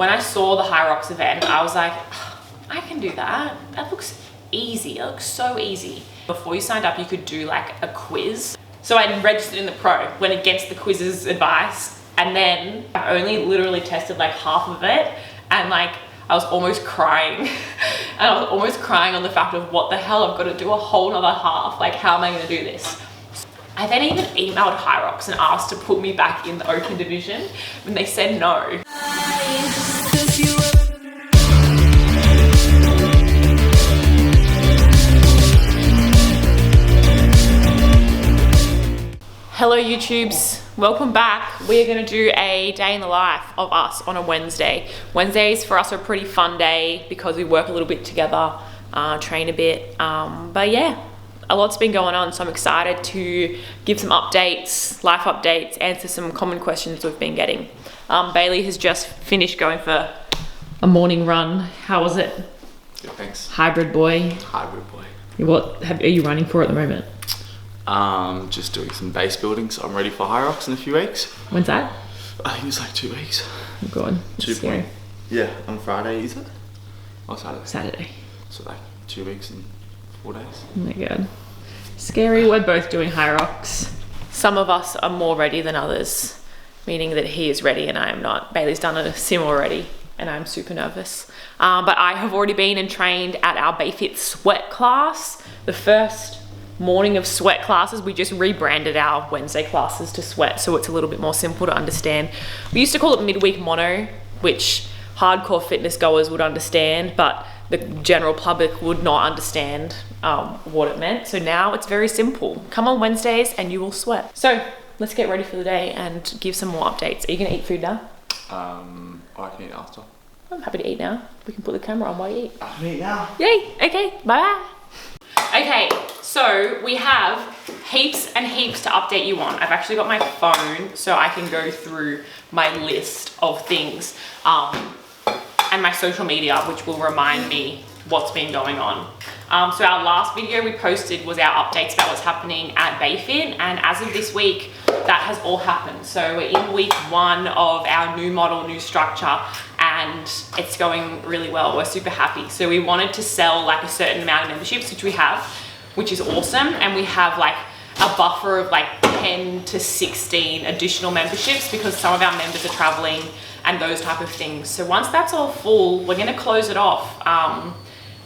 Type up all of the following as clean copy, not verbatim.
when I saw the Hyrox event, I was like, I can do that. That looks easy. It looks so easy. Before you signed up, you could do like a quiz. So I registered in the pro, went against the quiz's advice, and then I only literally tested like half of it, and like I was almost crying. And I was almost crying on the fact of what the hell, I've got to do a whole nother half. Like, how am I going to do this? I then even emailed Hyrox and asked to put me back in the open division, and they said no. Hello YouTubes, welcome back. We're gonna do a day in the life of us on a Wednesday. Wednesdays for us are a pretty fun day because we work a little bit together, train a bit, but yeah, a lot's been going on, so I'm excited to give some updates, life updates, answer some common questions we've been getting. Bailey has just finished going for a morning run. How was it? Good, thanks. Hybrid boy. Hybrid boy. What are you running for at the moment? Just doing some base building, so I'm ready for Hyrox in a few weeks. When's that? I think it's like 2 weeks. Oh god. 2 point. Yeah, on Friday, is it? Or Saturday? Saturday. So like 2 weeks and 4 days. Oh my god. Scary. We're both doing Hyrox. Some of us are more ready than others, meaning that he is ready and I am not. Bailey's done a sim already and I'm super nervous. But I have already been and trained at our Bayfit sweat class. The first morning of sweat classes. We just rebranded our Wednesday classes to sweat, so it's a little bit more simple to understand. We used to call it midweek mono, which hardcore fitness goers would understand, but the general public would not understand what it meant. So now it's very simple. Come on Wednesdays and you will sweat. So let's get ready for the day and give some more updates. Are you gonna eat food now? I can eat after. I'm happy to eat now. We can put the camera on while you eat. I can eat now. Yay, okay, bye. Okay, so we have heaps and heaps to update you on. I've actually got my phone so I can go through my list of things and my social media, which will remind me what's been going on. So our last video we posted was our updates about what's happening at Bayfit, and as of this week, that has all happened. So we're in week 1 of our new model, new structure, and it's going really well. We're super happy. So we wanted to sell like a certain amount of memberships, which we have, which is awesome. And we have like a buffer of like 10 to 16 additional memberships because some of our members are traveling and those type of things. So once that's all full, we're gonna close it off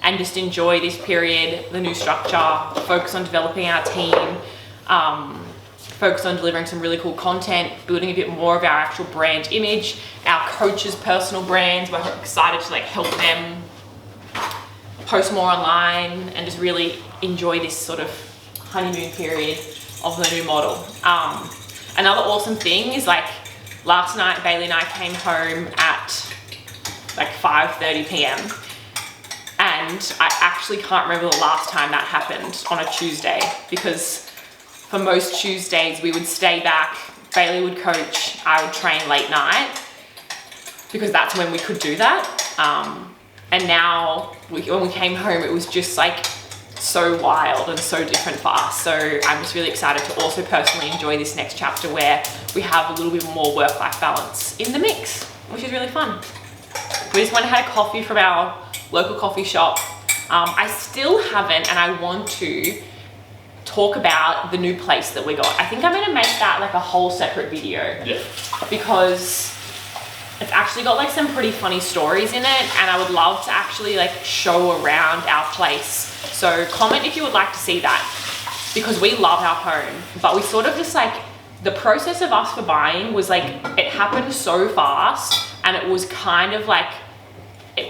and just enjoy this period, the new structure, focus on developing our team, focus on delivering some really cool content, building a bit more of our actual brand image, our coaches' personal brands. We're excited to like help them post more online and just really enjoy this sort of honeymoon period of the new model. Another awesome thing is like last night, Bailey and I came home at like 5:30 p.m. and I actually can't remember the last time that happened on a Tuesday, because for most Tuesdays we would stay back, Bailey would coach, I would train late night because that's when we could do that. And now when we came home, it was just like so wild and so different for us. So I'm just really excited to also personally enjoy this next chapter where we have a little bit more work-life balance in the mix, which is really fun. We just went and had a coffee from our local coffee shop. I still haven't, and I want to talk about the new place that we got. I think I'm gonna make that like a whole separate video. Yeah. Because it's actually got like some pretty funny stories in it, and I would love to actually like show around our place. So comment if you would like to see that, because we love our home, but we sort of just like, the process of us for buying was like, it happened so fast, and it was kind of like,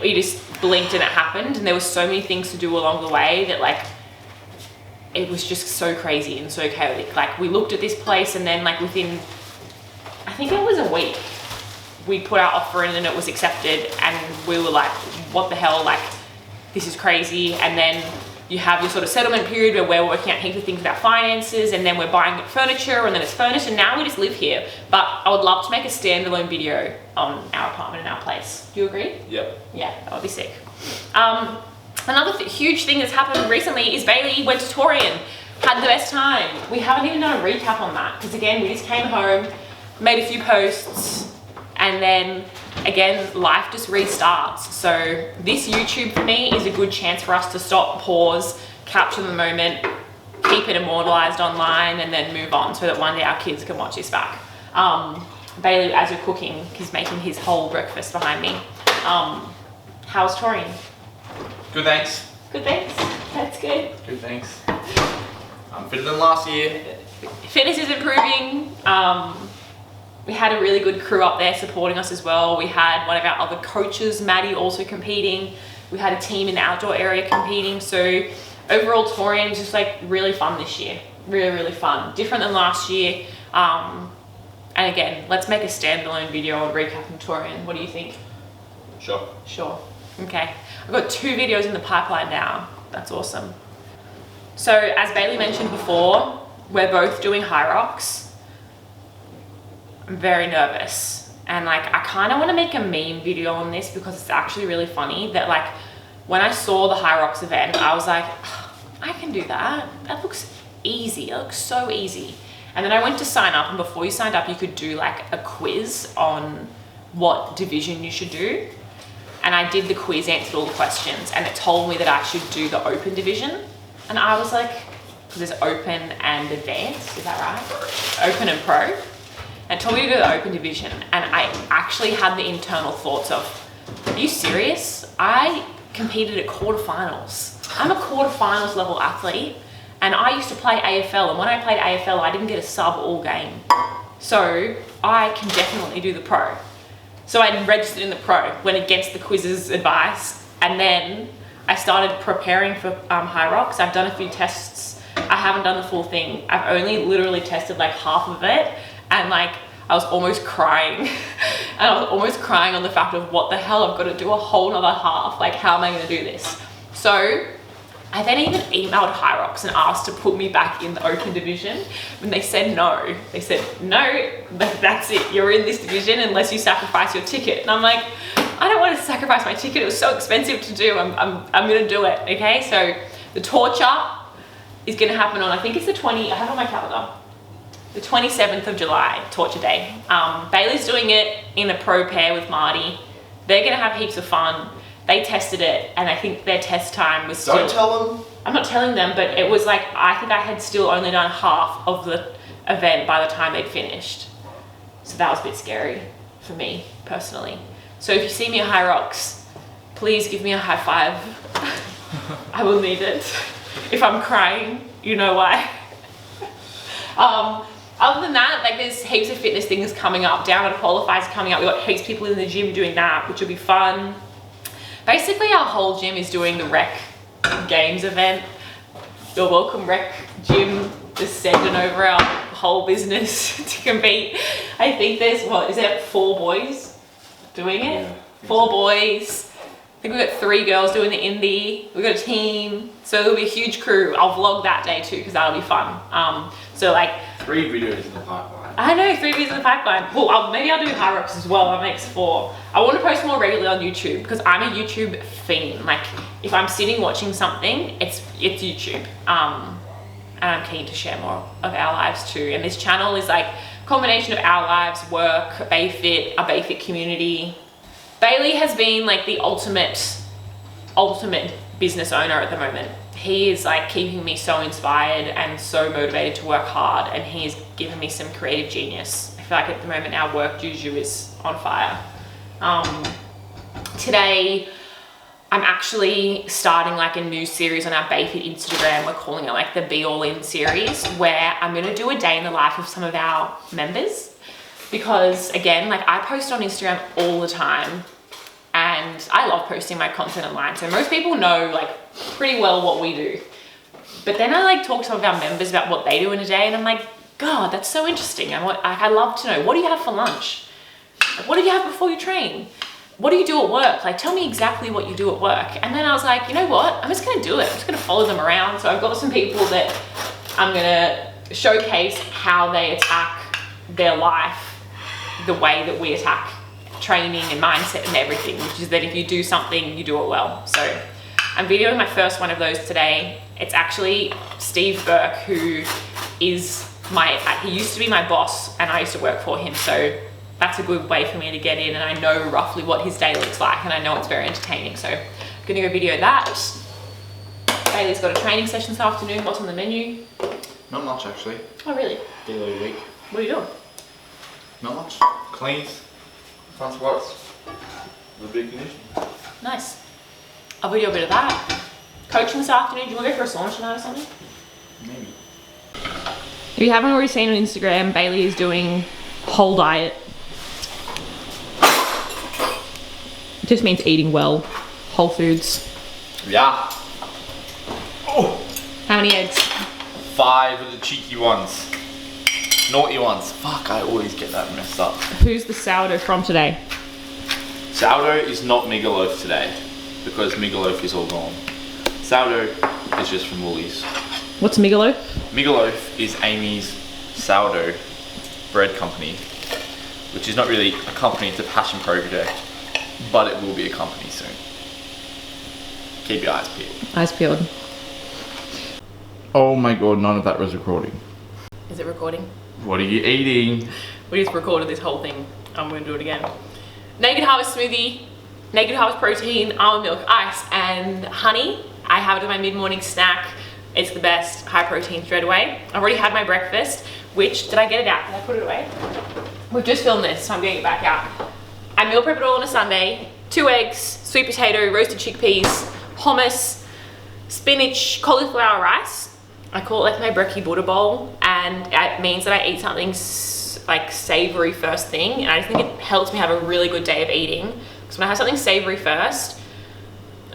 we just blinked and it happened, and there were so many things to do along the way that like, it was just so crazy and so chaotic. Like we looked at this place and then like within, I think it was a week, we put our offer in and it was accepted, and we were like, what the hell, like this is crazy. And then you have your sort of settlement period where we're working out heaps of things about finances, and then we're buying furniture, and then it's furnished, and now we just live here. But I would love to make a standalone video on our apartment and our place. Do you agree? Yep. Yeah, that would be sick. Another huge thing that's happened recently is Bailey went to Torian, had the best time. We haven't even done a recap on that because again, we just came home, made a few posts, and then again, life just restarts. So this YouTube for me is a good chance for us to stop, pause, capture the moment, keep it immortalized online, and then move on so that one day our kids can watch this back. Bailey, as you're cooking, he's making his whole breakfast behind me. How's touring? Good, thanks. Good, thanks. That's good. Good, thanks. I'm fitter than last year. Fitness is improving. We had a really good crew up there supporting us as well. We had one of our other coaches, Maddie, also competing. We had a team in the outdoor area competing. So overall touring was just like really fun this year. Really, really fun. Different than last year. And again, let's make a standalone video on recapping touring. What do you think? Sure. Sure. Okay. I've got 2 videos in the pipeline now. That's awesome. So as Bailey mentioned before, we're both doing Hyrox. I'm very nervous. And like, I kind of want to make a meme video on this because it's actually really funny that like, when I saw the Hyrox event, I was like, I can do that. That looks easy. That looks so easy. And then I went to sign up, and before you signed up, you could do like a quiz on what division you should do. And I did the quiz, answered all the questions, and it told me that I should do the open division. And I was like, because there's open and advanced, is that right? Open and pro. And it told me to do the open division. And I actually had the internal thoughts of, are you serious? I competed at quarterfinals. I'm a quarterfinals level athlete. And I used to play AFL, and when I played AFL, I didn't get a sub all game. So I can definitely do the pro. So I registered in the pro, went against the quiz's advice, and then I started preparing for Hyrox. I've done a few tests. I haven't done the full thing. I've only literally tested like half of it, and like I was almost crying. And I was almost crying on the fact of what the hell, I've got to do a whole nother half. Like, how am I going to do this? So I then even emailed Hyrox and asked to put me back in the open division, and they said no. They said, no, that's it. You're in this division unless you sacrifice your ticket. And I'm like, I don't want to sacrifice my ticket. It was so expensive to do. I'm going to do it, okay? So the torture is going to happen on, I think it's I have it on my calendar, the 27th of July, torture day. Bailey's doing it in a pro pair with Marty. They're going to have heaps of fun. They tested it, and I think their test time was still... Don't tell them. I'm not telling them, but it was like, I think I had still only done half of the event by the time they'd finished. So that was a bit scary for me, personally. So if you see me at Hyrox, please give me a high five. I will need it. If I'm crying, you know why. Other than that, like there's heaps of fitness things coming up. Down at Qualifies coming up. We've got heaps of people in the gym doing that, which will be fun. Basically, our whole gym is doing the Rec Games event. You're welcome, Rec Gym, just sending over our whole business to compete. I think there's, what, is there 4 boys doing it? Yeah, 4 boys. I think we've got 3 girls doing the indie. We've got a team. So there'll be a huge crew. I'll vlog that day too, because that'll be fun. So like... 3 videos in the pipeline. I know, 3 videos in the pipeline. Well, maybe I'll do Hyrox as well. That makes 4. I want to post more regularly on YouTube because I'm a YouTube fiend. Like, if I'm sitting watching something, it's YouTube. And I'm keen to share more of our lives too. And this channel is like a combination of our lives, work, BayFit, a BayFit community. Bailey has been like the ultimate business owner at the moment. He is like keeping me so inspired and so motivated to work hard, and he has given me some creative genius. I feel like at the moment our work juju is on fire. Today I'm actually starting like a new series on our BayFit Instagram. We're calling it like the Be All In series, where I'm going to do a day in the life of some of our members, because again, like I post on Instagram all the time. And I love posting my content online. So most people know like pretty well what we do. But then I like talk to some of our members about what they do in a day, and I'm like, God, that's so interesting. I love to know, what do you have for lunch? Like, what do you have before you train? What do you do at work? Like, tell me exactly what you do at work. And then I was like, you know what? I'm just gonna do it. I'm just gonna follow them around. So I've got some people that I'm gonna showcase how they attack their life the way that we attack training and mindset and everything, which is that if you do something, you do it well. So I'm videoing my first one of those today. It's actually Steve Burke, who is he used to be my boss and I used to work for him. So that's a good way for me to get in, and I know roughly what his day looks like, and I know it's very entertaining. So I'm gonna go video that. Bailey's got a training session this afternoon. What's on the menu? Not much actually. Oh really? Daily week. What are you doing? Not much. Cleans. Front squats. The big condition. Nice. I'll video a bit of that. Coaching this afternoon. Do you want to go for a sauna tonight or something? Maybe. If you haven't already seen on Instagram, Bailey is doing whole diet. It just means eating well. Whole foods. Yeah. Oh, How many eggs? 5 of the cheeky ones. Naughty ones. Fuck, I always get that messed up. Who's the sourdough from today? Sourdough is not Migaloaf today because Migaloaf is all gone. Sourdough is just from Woolies. What's Migaloaf? Migaloaf is Amy's sourdough bread company, which is not really a company, it's a passion project, but it will be a company soon. Keep your eyes peeled. Eyes peeled. Oh my god, none of that was recording. Is it recording? What are you eating? We just recorded this whole thing. I'm going to do it again. Naked Harvest smoothie, Naked Harvest protein, almond milk, ice, and honey. I have it as my mid-morning snack. It's the best, high protein straight away. I've already had my breakfast, which, did I get it out? Did I put it away? We've just filmed this, so I'm getting it back out. I meal prep it all on a Sunday. 2 eggs, sweet potato, roasted chickpeas, hummus, spinach, cauliflower rice. I call it like my brekkie Buddha bowl, and it means that I eat something like savory first thing, and I just think it helps me have a really good day of eating. Because when I have something savory first,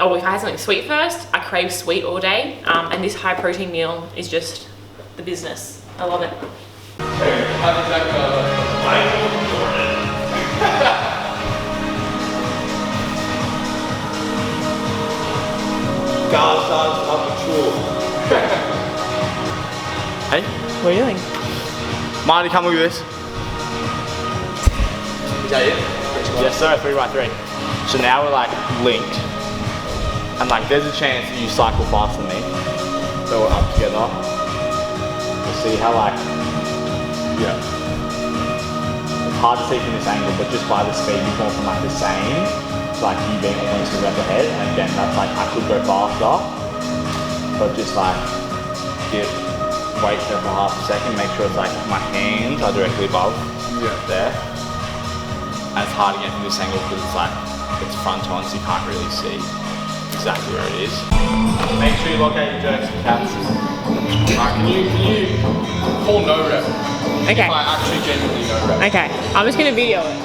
or if I have something sweet first, I crave sweet all day, and this high protein meal is just the business. I love it. Hey, What are you doing? Marty, come look at this. Is that it? Yes sir, 3x3. So now we're like linked. And like there's a chance that you cycle faster than me. So we're up together. We'll see how like, yeah. It's hard to see from this angle, but just by the speed you've gone from like the same to like you being almost a rep ahead. And again, that's like I could go faster. But just like dip, wait there for half a second, make sure it's like my hands are directly above there. And it's hard again from this angle because it's like, it's front on so you can't really see exactly where it is. Make sure you locate your jerks and cats. Alright, can you call no rep? Okay. If I actually genuinely no rep. Okay, I'm just gonna video it.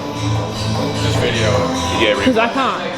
Just video it. Yeah, Because I can't.